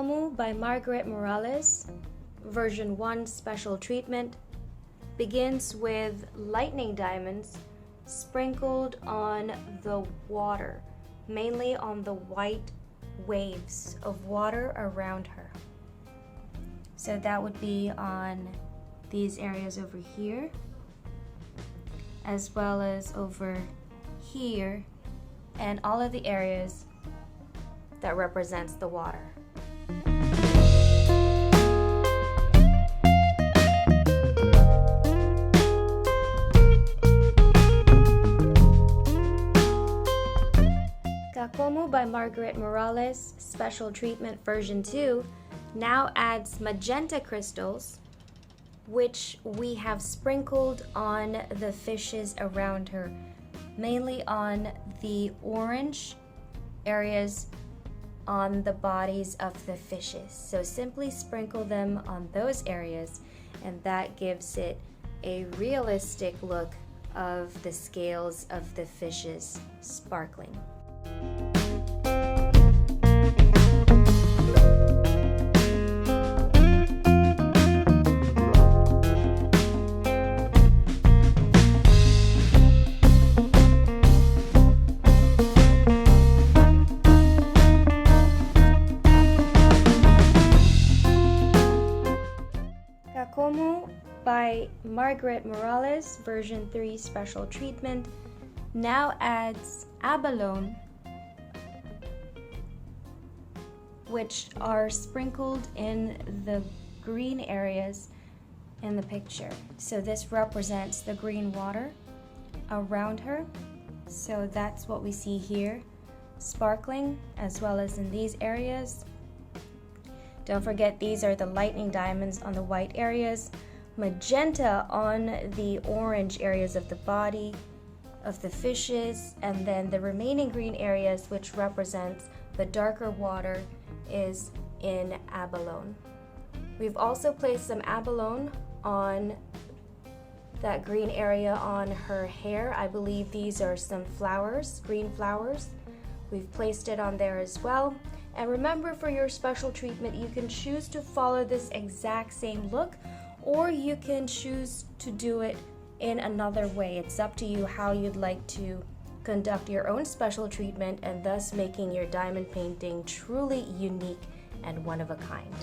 KAKOMU by Margaret Morales, version 1 special treatment, begins with lightning diamonds sprinkled on the water, mainly on the white waves of water around her. So that would be on these areas over here, as well as over here, and all of the areas that represents the water. KAKOMU by Margaret Morales, special treatment version 2, now adds magenta crystals, which we have sprinkled on the fishes around her, mainly on the orange areas on the bodies of the fishes. So simply sprinkle them on those areas, and that gives it a realistic look of the scales of the fishes sparkling. KAKOMU by Margaret Morales, version 3 special treatment, now adds abalone, which are sprinkled in the green areas in the picture. So this represents the green water around her. So that's what we see here, sparkling, as well as in these areas. Don't forget, these are the lightning diamonds on the white areas, magenta on the orange areas of the body of the fishes, and then the remaining green areas, which represents the darker water, is in abalone. We've also placed some abalone on that green area on her hair. I believe these are some flowers, green flowers. We've placed it on there as well. And remember, for your special treatment, you can choose to follow this exact same look, or you can choose to do it in another way. It's up to you how you'd like to conduct your own special treatment, and thus making your diamond painting truly unique and one of a kind.